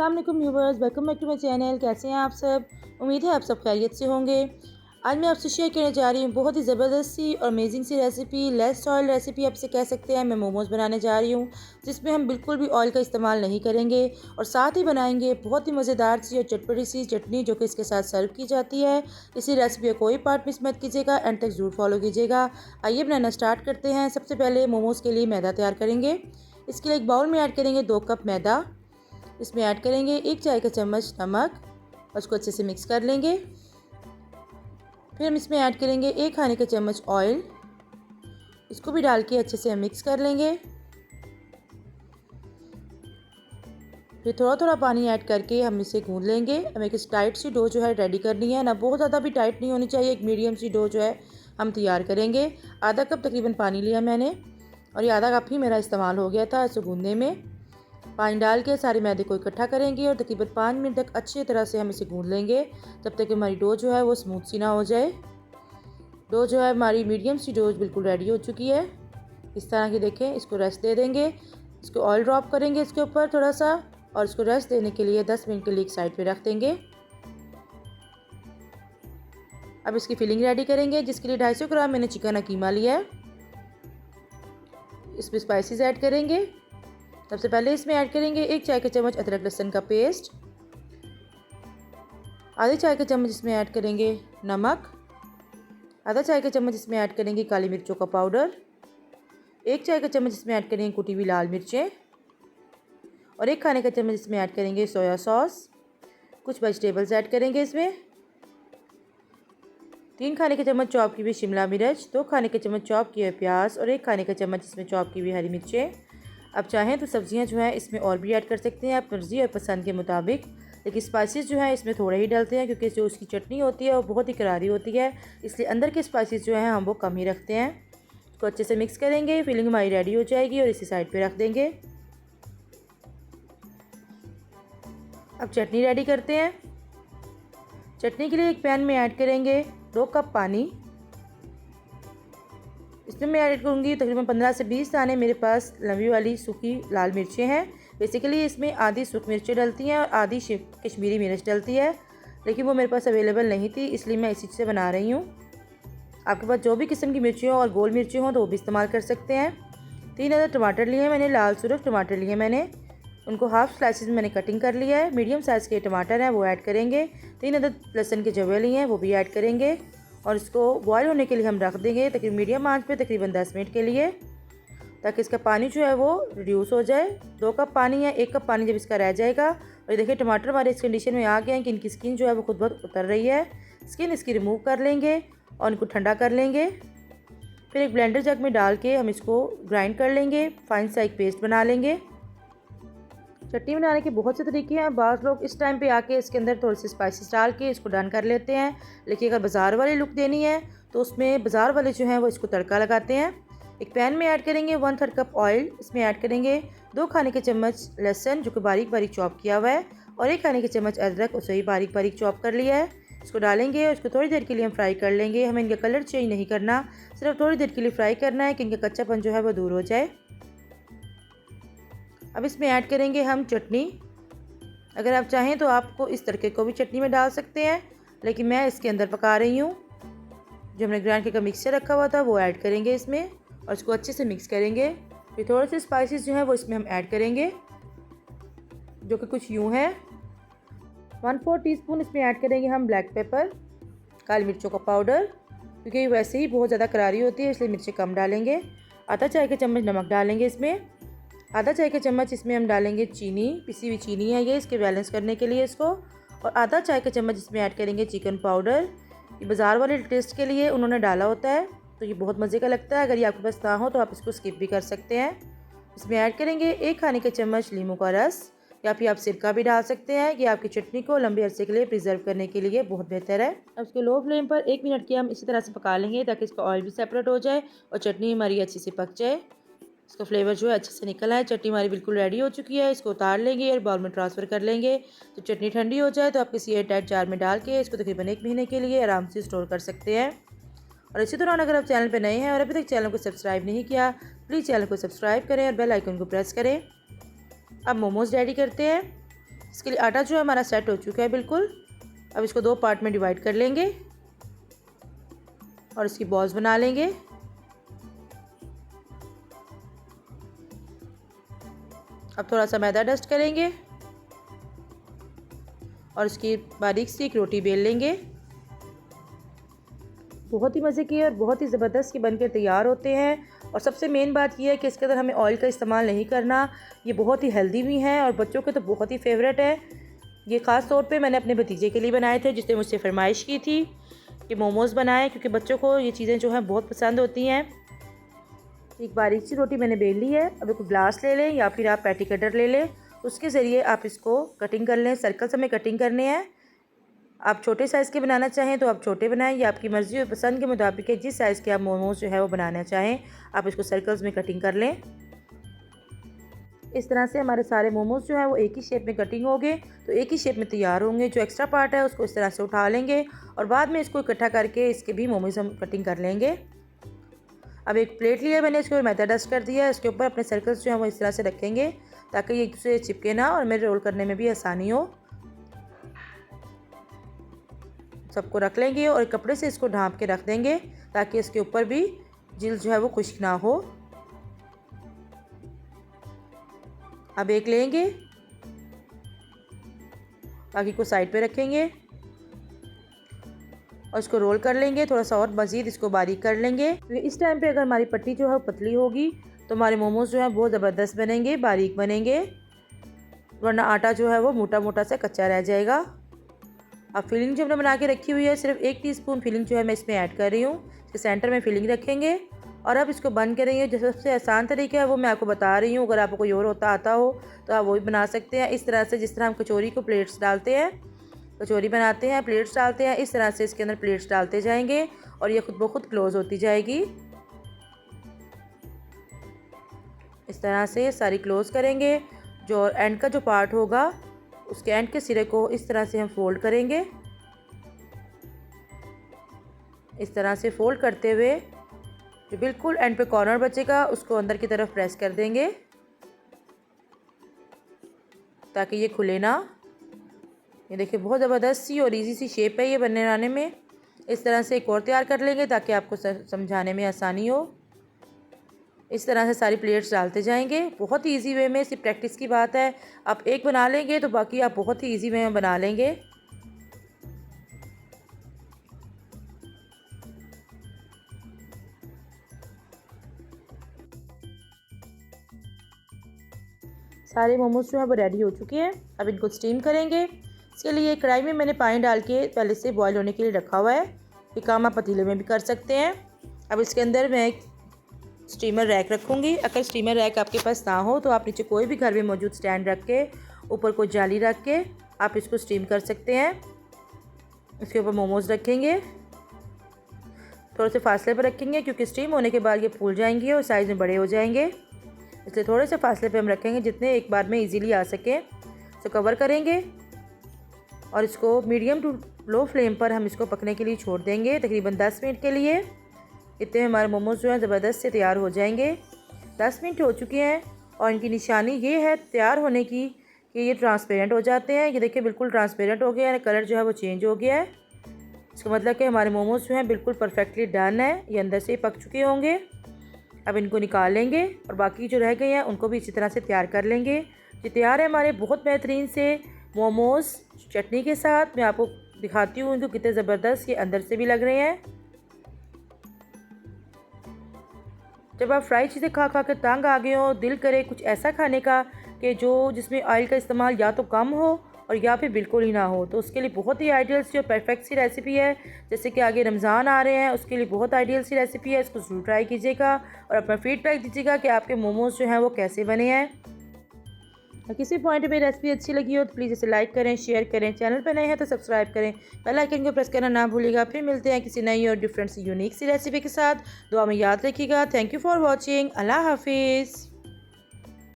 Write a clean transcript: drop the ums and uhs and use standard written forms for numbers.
अस्सलाम वालेकुम viewers, welcome back to my channel. कैसे हैं आप सब? उम्मीद है आप सब खैरियत से होंगे। आज मैं आपसे शेयर करने जा रही हूँ बहुत ही ज़बरदस्त सी और अमेजिंग सी रेसिपी, लेस ऑयल रेसिपी आप इसे कह सकते हैं। मैं मोमोज़ बनाने जा रही हूँ जिसमें हम बिल्कुल भी ऑयल का इस्तेमाल नहीं करेंगे और साथ ही बनाएंगे बहुत ही मज़ेदार सी और चटपटी सी चटनी जो कि इसके साथ सर्व की जाती है। इसी रेसिपी का कोई पार्ट मिस मत कीजिएगा, एंड तक ज़रूर फॉलो कीजिएगा। आइए बनाना स्टार्ट करते हैं। सबसे पहले मोमोज़ के लिए मैदा तैयार करेंगे। इसके लिए एक बाउल में ऐड करेंगे 2 कप मैदा। इसमें ऐड करेंगे 1 चाय का चम्मच नमक और उसको अच्छे से मिक्स कर लेंगे। फिर हम इसमें ऐड करेंगे 1 खाने का चम्मच ऑयल। इसको भी डाल के अच्छे से हम मिक्स कर लेंगे। फिर थोड़ा थोड़ा पानी ऐड करके हम इसे गूंद लेंगे। हमें एक टाइट सी डो जो है रेडी करनी है, ना बहुत ज़्यादा भी टाइट नहीं होनी चाहिए, एक मीडियम सी डो जो है हम तैयार करेंगे। आधा कप तकरीबन पानी लिया मैंने और ये आधा कप ही मेरा इस्तेमाल हो गया था इसे गूंदने में। पानी डाल के सारे मैदे को इकट्ठा करेंगे और तकरीबन 5 मिनट तक अच्छी तरह से हम इसे गूंद लेंगे, जब तक हमारी डो जो है वो स्मूथ सी ना हो जाए। डो जो है हमारी मीडियम सी डो बिल्कुल रेडी हो चुकी है। इस तरह की देखें, इसको रेस्ट दे देंगे। इसको ऑयल ड्रॉप करेंगे इसके ऊपर थोड़ा सा और इसको रेस्ट देने के लिए 10 मिनट के लिए एक साइड पे रख देंगे। अब इसकी फिलिंग रेडी करेंगे, जिसके लिए 250 ग्राम मैंने चिकन कीमा लिया है। इसमें स्पाइसेस ऐड करेंगे। सबसे पहले इसमें ऐड करेंगे 1 चाय का चम्मच अदरक लहसुन का पेस्ट। आधे चाय का चम्मच इसमें ऐड करेंगे नमक। आधा चाय का चम्मच इसमें ऐड करेंगे काली मिर्चों का पाउडर। 1 चाय का चम्मच इसमें ऐड करेंगे कुटी हुई लाल मिर्चें और 1 खाने का चम्मच इसमें ऐड करेंगे सोया सॉस। कुछ वेजिटेबल्स ऐड करेंगे इसमें। 3 खाने के चम्मच चॉप की हुई शिमला मिर्च, 2 खाने के चम्मच चॉप किए हुए प्याज और 1 खाने का चम्मच इसमें चॉप की हुई हरी मिर्चें। अब चाहें तो सब्जियां जो हैं इसमें और भी ऐड कर सकते हैं आप मर्ज़ी और पसंद के मुताबिक, लेकिन स्पाइसेस जो हैं इसमें थोड़े ही डलते हैं क्योंकि जो उसकी चटनी होती है वो बहुत ही करारी होती है, इसलिए अंदर के स्पाइसेस जो हैं हम वो कम ही रखते हैं। इसको अच्छे से मिक्स करेंगे। फिलिंग हमारी रेडी हो जाएगी और इसी साइड पर रख देंगे। अब चटनी रेडी करते हैं। चटनी के लिए एक पैन में ऐड करेंगे 2 कप पानी। इसमें मैं ऐड करूँगी तकरीबन 15 से 20 दाने मेरे पास लंबी वाली सूखी लाल मिर्चें हैं। बेसिकली इसमें आधी सूखी मिर्चें डलती हैं और आधी कश्मीरी मिर्च डलती है, लेकिन वो मेरे पास अवेलेबल नहीं थी, इसलिए मैं इसी से बना रही हूँ। आपके पास जो भी किस्म की मिर्चें हो और गोल मिर्चें हों तो वो भी इस्तेमाल कर सकते हैं। 3 अदर टमाटर लिए मैंने, लाल सुरख टमाटर लिए मैंने, उनको हाफ स्लाइसिस में मैंने कटिंग कर लिया है। मीडियम साइज़ के टमाटर हैं वो ऐड करेंगे। 3 अदर लहसुन के जवे लिए हैं वो भी ऐड करेंगे और इसको बॉयल होने के लिए हम रख देंगे तकरीबन मीडियम आंच पे तकरीबन 10 मिनट के लिए, ताकि इसका पानी जो है वो रिड्यूस हो जाए। 2 कप पानी है, 1 कप पानी जब इसका रह जाएगा और ये देखिए टमाटर हमारे इस कंडीशन में आ गए हैं कि इनकी स्किन जो है वो खुद बहुत उतर रही है। स्किन इसकी रिमूव कर लेंगे और इनको ठंडा कर लेंगे। फिर एक ब्लेंडर जग में डाल के हम इसको ग्राइंड कर लेंगे, फाइन सा एक पेस्ट बना लेंगे। चटनी बनाने के बहुत से तरीके हैं। बाज़ लोग इस टाइम पे आके इसके अंदर थोड़े से स्पाइसेस डाल के इसको डन कर लेते हैं, लेकिन अगर बाज़ार वाली लुक देनी है तो उसमें बाज़ार वाले जो हैं वो इसको तड़का लगाते हैं। एक पैन में ऐड करेंगे 1/3 कप ऑयल। इसमें ऐड करेंगे 2 खाने के चम्मच लहसुन जो कि बारीक बारीक चॉप किया हुआ है और 1 खाने के चम्मच अदरक उसे ही बारीक बारीक चॉप कर लिया है। इसको डालेंगे और इसको थोड़ी देर के लिए हम फ्राई कर लेंगे। हमें इनका कलर चेंज नहीं करना, सिर्फ थोड़ी देर के लिए फ्राई करना है कि इनका कच्चापन जो है वो दूर हो जाए। अब इसमें ऐड करेंगे हम चटनी। अगर आप चाहें तो आपको इस तरीके को भी चटनी में डाल सकते हैं, लेकिन मैं इसके अंदर पका रही हूँ। जो हमने ग्राइंड का मिक्सचर रखा हुआ था वो ऐड करेंगे इसमें और इसको अच्छे से मिक्स करेंगे। फिर थोड़े से स्पाइसेस जो हैं वो इसमें हम ऐड करेंगे, जो कि कुछ यूँ हैं। 1/4 टीस्पून इसमें ऐड करेंगे हम ब्लैक पेपर, काली मिर्चों का पाउडर, क्योंकि वैसे ही बहुत ज़्यादा करारी होती है इसलिए मिर्चें कम डालेंगे। आधा चाय का चम्मच नमक डालेंगे इसमें। आधा चाय का चम्मच इसमें हम डालेंगे चीनी, पिसी हुई चीनी है ये, इसके बैलेंस करने के लिए इसको। और आधा चाय का चम्मच इसमें ऐड करेंगे चिकन पाउडर। ये बाज़ार वाले टेस्ट के लिए उन्होंने डाला होता है, तो ये बहुत मज़े का लगता है। अगर ये आपके पास ना हो तो आप इसको स्किप भी कर सकते हैं। इसमें ऐड करेंगे 1 खाने का चम्मच नींबू का रस, या फिर आप सिरका भी डाल सकते हैं। ये आपकी चटनी को लंबे अरसे के लिए प्रिजर्व करने के लिए बहुत बेहतर है। अब इसको लो फ्लेम पर 1 मिनट के हम इसी तरह से पका लेंगे ताकि इसका ऑयल भी सेपरेट हो जाए और चटनी हमारी अच्छे से पक जाए, इसका फ्लेवर जो है अच्छे से निकल आए। चटनी हमारी बिल्कुल रेडी हो चुकी है। इसको उतार लेंगे और बाउल में ट्रांसफ़र कर लेंगे। तो चटनी ठंडी हो जाए तो आप किसी एयर टाइट जार में डाल के इसको तकरीबन 1 महीने के लिए आराम से स्टोर कर सकते हैं। और इसी दौरान अगर आप चैनल पर नए हैं और अभी तक चैनल को सब्सक्राइब नहीं किया, प्लीज़ चैनल को सब्सक्राइब करें और बेल आइकन को प्रेस करें। अब मोमोज़ रेडी करते हैं। इसके लिए आटा जो है हमारा सेट हो चुका है बिल्कुल। अब इसको 2 पार्ट में डिवाइड कर लेंगे और इसकी बॉल्स बना लेंगे। अब थोड़ा सा मैदा डस्ट करेंगे और इसकी बारीक सी एक रोटी बेल लेंगे। बहुत ही मज़े की और बहुत ही ज़बरदस्त ये बनकर तैयार होते हैं। और सबसे मेन बात यह है कि इसके अंदर हमें ऑयल का इस्तेमाल नहीं करना। ये बहुत ही हेल्दी भी हैं और बच्चों के तो बहुत ही फेवरेट है। ये ख़ास तौर पे मैंने अपने भतीजे के लिए बनाए थे जिसने मुझसे फरमाइश की थी कि मोमोज़ बनाएं, क्योंकि बच्चों को ये चीज़ें जो हैं बहुत पसंद होती हैं। एक बारीक सी रोटी मैंने बेल ली है। अब एक ग्लास ले लें या फिर आप पैटी कटर ले लें, उसके ज़रिए आप इसको कटिंग कर लें। सर्कल्स हमें कटिंग करने हैं। आप छोटे साइज़ के बनाना चाहें तो आप छोटे बनाएं, या आपकी मर्ज़ी और पसंद के मुताबिक है जिस साइज़ के आप मोमोज़ जो है वो बनाना चाहें आप इसको सर्कल्स में कटिंग कर लें। इस तरह से हमारे सारे मोमोज़ जो है वो एक ही शेप में कटिंग होंगे तो एक ही शेप में तैयार होंगे। जो एक्स्ट्रा पार्ट है उसको इस तरह से उठा लेंगे और बाद में इसको इकट्ठा करके इसके भी मोमोज़ हम कटिंग कर लेंगे। अब एक प्लेट लिया मैंने, इसके ऊपर मैदा डस्ट कर दिया है। इसके ऊपर अपने सर्कल्स जो हैं वो इस तरह से रखेंगे ताकि ये एक दूसरे चिपके ना और मेरे रोल करने में भी आसानी हो। सबको रख लेंगे और एक कपड़े से इसको ढाँप के रख देंगे ताकि इसके ऊपर भी जिल्द जो है वो खुश्क ना हो। अब एक लेंगे, बाकी को साइड पे रखेंगे और इसको रोल कर लेंगे। थोड़ा सा और मज़ीद इसको बारीक कर लेंगे क्योंकि इस टाइम पे अगर हमारी पट्टी जो है वो पतली होगी तो हमारे मोमोज़ जो है बहुत ज़बरदस्त बनेंगे, बारीक बनेंगे, वरना आटा जो है वो मोटा मोटा सा कच्चा रह जाएगा। अब फिलिंग जो हमने बना के रखी हुई है, सिर्फ 1 टीस्पून फिलिंग जो है मैं इसमें ऐड कर रही हूँ। इसके सेंटर में फिलिंग रखेंगे और अब इसको बंद करेंगे। जो सबसे आसान तरीका है वो मैं आपको बता रही हूँ। अगर आपको कोई और आता हो तो आप वो भी बना सकते हैं। इस तरह से जिस तरह हम कचौरी को प्लेट्स डालते हैं, कचौरी बनाते हैं, प्लेट्स डालते हैं, इस तरह से इसके अंदर प्लेट्स डालते जाएंगे और ये खुद ब खुद क्लोज़ होती जाएगी। इस तरह से सारी क्लोज़ करेंगे। जो एंड का जो पार्ट होगा उसके एंड के सिरे को इस तरह से हम फोल्ड करेंगे। इस तरह से फोल्ड करते हुए जो बिल्कुल एंड पे कॉर्नर बचेगा उसको अंदर की तरफ प्रेस कर देंगे ताकि ये खुले ना। ये देखिए बहुत ज़बरदस्त सी और इजी सी शेप है ये बनाने में। इस तरह से एक और तैयार कर लेंगे ताकि आपको समझाने में आसानी हो। इस तरह से सारी प्लेट्स डालते जाएंगे बहुत ही इजी वे में। सिर्फ प्रैक्टिस की बात है। आप एक बना लेंगे तो बाकी आप बहुत ही इजी वे में बना लेंगे। सारे मोमोज जो है वो रेडी हो चुके हैं। अब इनको स्टीम करेंगे। इसके लिए कढ़ाई में मैंने पानी डाल के पहले से बॉईल होने के लिए रखा हुआ है। ये काम आप पतीले में भी कर सकते हैं। अब इसके अंदर मैं एक स्टीमर रैक रखूँगी। अगर स्टीमर रैक आपके पास ना हो तो आप नीचे कोई भी घर में मौजूद स्टैंड रख के ऊपर कोई जाली रख के आप इसको स्टीम कर सकते हैं। इसके ऊपर मोमोज़ रखेंगे, थोड़े से फासले पर रखेंगे क्योंकि स्टीम होने के बाद ये फूल जाएंगे और साइज़ में बड़े हो जाएंगे, इसलिए थोड़े से फासले पे हम रखेंगे जितने एक बार में इजीली आ सके। तो कवर करेंगे और इसको मीडियम टू लो फ्लेम पर हम इसको पकने के लिए छोड़ देंगे तकरीबन 10 मिनट के लिए। इतने हमारे मोमोज़ जो हैं ज़बरदस्त से तैयार हो जाएंगे। 10 मिनट हो चुके हैं और इनकी निशानी ये है तैयार होने की कि ये ट्रांसपेरेंट हो जाते हैं। ये देखिए बिल्कुल ट्रांसपेरेंट हो गया है, कलर जो है वो चेंज हो गया है। इसका मतलब कि हमारे मोमोज़ जो हैं बिल्कुल परफेक्टली डन है, ये अंदर से पक चुके होंगे। अब इनको निकाल लेंगे और बाकी जो रह गए हैं उनको भी इसी तरह से तैयार कर लेंगे। ये तैयार है हमारे बहुत बेहतरीन से मोमोज़ चटनी के साथ। मैं आपको दिखाती हूँ इनको कितने ज़बरदस्त ये अंदर से भी लग रहे हैं। जब आप फ्राई चीज़ें खा खा के तंग आ गए हो, दिल करे कुछ ऐसा खाने का कि जो जिसमें ऑयल का इस्तेमाल या तो कम हो और या फिर बिल्कुल ही ना हो, तो उसके लिए बहुत ही आइडियल सी और परफेक्ट सी रेसिपी है। जैसे कि आगे रमज़ान आ रहे हैं, उसके लिए बहुत आइडियल सी रेसिपी है। इसको ज़रूर ट्राई कीजिएगा और अपना फीडबैक दीजिएगा कि आपके मोमोज़ जो हैं वो कैसे बने हैं। किसी पॉइंट में रेसिपी अच्छी लगी हो तो प्लीज़ इसे लाइक करें, शेयर करें। चैनल पर नए हैं तो सब्सक्राइब करें, बेल आइकन को प्रेस करना ना भूलिएगा। फिर मिलते हैं किसी नई और डिफरेंट सी यूनिक सी रेसिपी के साथ। दुआ में याद रखिएगा। Thank you for watching. अल्लाह हाफिज़।